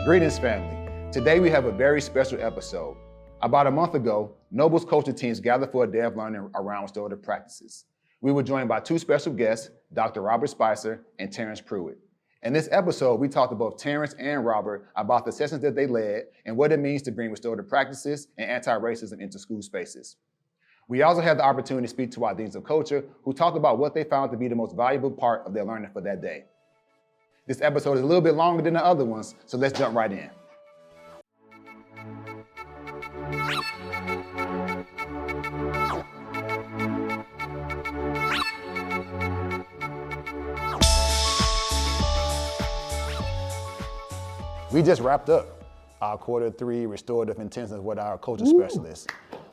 Greetings, family. Today we have a very special episode. About a month ago, Noble's coaching teams gathered for a day of learning around restorative practices. We were joined by two special guests, Dr. Robert Spicer and Terrence Pruitt. In this episode, we talked to both Terrence and Robert about the sessions that they led and what it means to bring restorative practices and anti-racism into school spaces. We also had the opportunity to speak to our deans of culture who talked about what they found to be the most valuable part of their learning for that day. This episode is a little bit longer than the other ones, so let's jump right in. We just wrapped up our Q3 restorative intensive with our coaching specialists.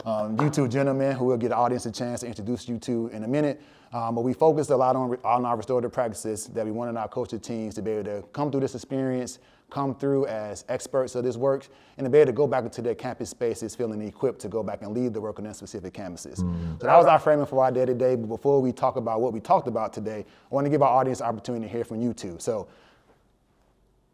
You two gentlemen, who will get the audience a chance to introduce you to in a minute, but we focused a lot on our restorative practices that we wanted our coaching teams to be able to come through this experience, come through as experts of this work, and to be able to go back into their campus spaces feeling equipped to go back and lead the work on their specific campuses. So that was our framing for our day today, but before we talk about what we talked about today, I want to give our audience the opportunity to hear from you two. So,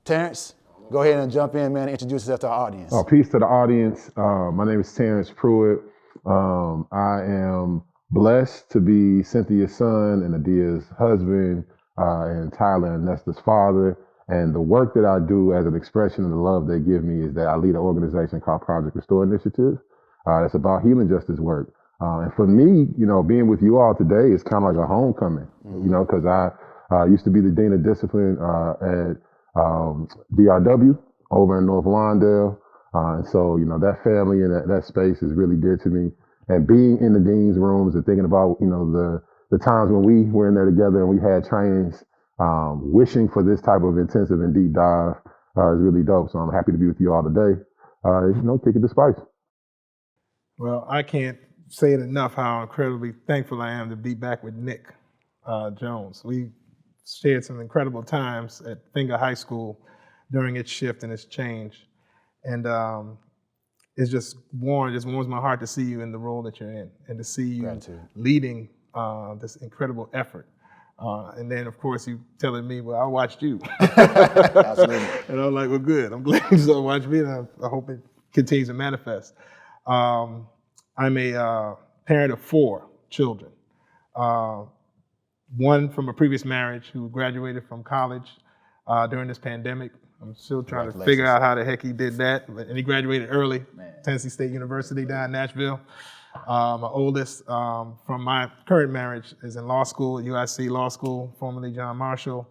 Terrence, go ahead and jump in, man, and introduce yourself to our audience. Peace to the audience. My name is Terrence Pruitt. I am blessed to be Cynthia's son and Adia's husband, and Tyler and Nesta's father. And the work that I do as an expression of the love they give me is that I lead an organization called Project Restore Initiative. That's about healing justice work. And for me, being with you all today is kind of like a homecoming, because I used to be the Dean of Discipline at DRW over in North Lawndale. And so, that family and that space is really dear to me. And being in the dean's rooms and thinking about, the times when we were in there together and we had trainings, wishing for this type of intensive and deep dive is really dope. So I'm happy to be with you all today. Kick it to Spice. Well, I can't say it enough how incredibly thankful I am to be back with Nick Jones. We shared some incredible times at Finger High School during its shift and its change. And it's just warms my heart to see you in the role that you're in and to see you leading this incredible effort. And then, of course, you telling me, well, I watched you. Absolutely. And I'm like, well, good. I'm glad you watched me, and I hope it continues to manifest. I'm a parent of 4 children. One from a previous marriage who graduated from college during this pandemic. I'm still trying to figure out how the heck he did that. And he graduated early, Tennessee State University down in Nashville. My oldest from my current marriage is in law school at UIC Law School, formerly John Marshall.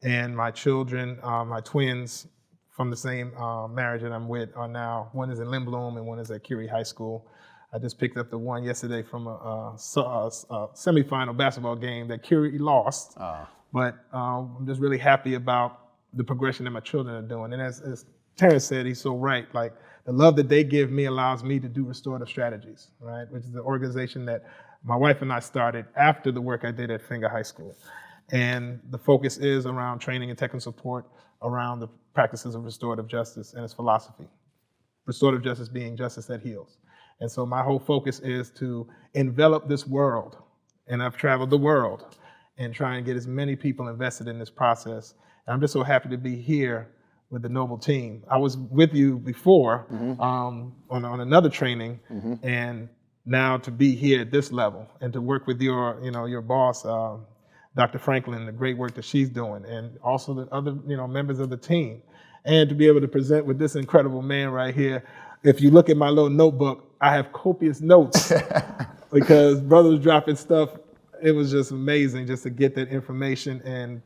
And my children, my twins from the same marriage that I'm with are now, one is in Lindblom and one is at Curie High School. I just picked up the one yesterday from a semifinal basketball game that Curie lost. But I'm just really happy about the progression that my children are doing. And as Terrence said, he's so right. Like, the love that they give me allows me to do Restorative Strategies, right? Which is the organization that my wife and I started after the work I did at Finger High School. And the focus is around training and technical support around the practices of restorative justice and its philosophy. Restorative justice being justice that heals. And so my whole focus is to envelop this world, and I've traveled the world, and try and get as many people invested in this process. And I'm just so happy to be here with the Noble team. I was with you before on another training, and now to be here at this level and to work with your boss, Dr. Franklin, the great work that she's doing, and also the other members of the team, and to be able to present with this incredible man right here. If you look at my little notebook, I have copious notes because brother was dropping stuff. It was just amazing just to get that information and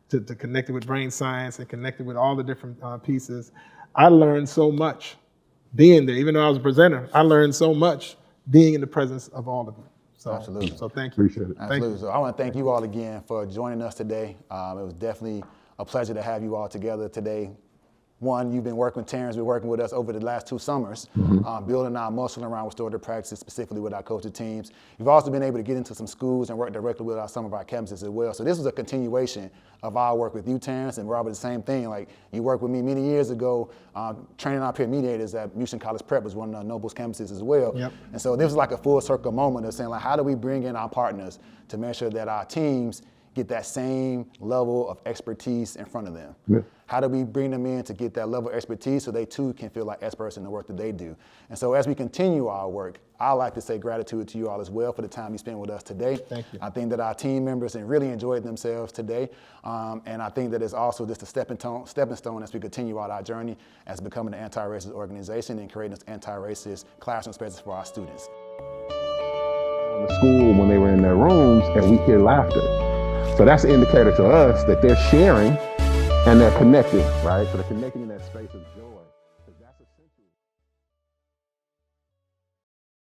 to connect it with brain science and connect it with all the different pieces. I learned so much being there. Even though I was a presenter, I learned so much being in the presence of all of you. So, Absolutely. So thank you. Appreciate it. Absolutely. So I want to thank you all again for joining us today. It was definitely a pleasure to have you all together today. One, you've been working with Terrence, been working with us over the last 2 summers, building our muscle around restorative practices, specifically with our coaching teams. You've also been able to get into some schools and work directly with some of our campuses as well. So this is a continuation of our work with you, Terrence, and Robert, the same thing. Like, you worked with me many years ago, training our peer mediators at Houston College Prep, was one of Noble's campuses as well. Yep. And so this was like a full circle moment of saying, like, how do we bring in our partners to make sure that our teams get that same level of expertise in front of them? Yeah. How do we bring them in to get that level of expertise so they too can feel like experts in the work that they do? And so as we continue our work, I'd like to say gratitude to you all as well for the time you spent with us today. Thank you. I think that our team members have really enjoyed themselves today. And I think that it's also just a stepping stone as we continue out our journey as becoming an anti-racist organization and creating this anti-racist classroom spaces for our students. The school when they were in their rooms and we hear laughter. So that's an indicator to us that they're sharing and they're connected, right? So they're connecting in that space of joy.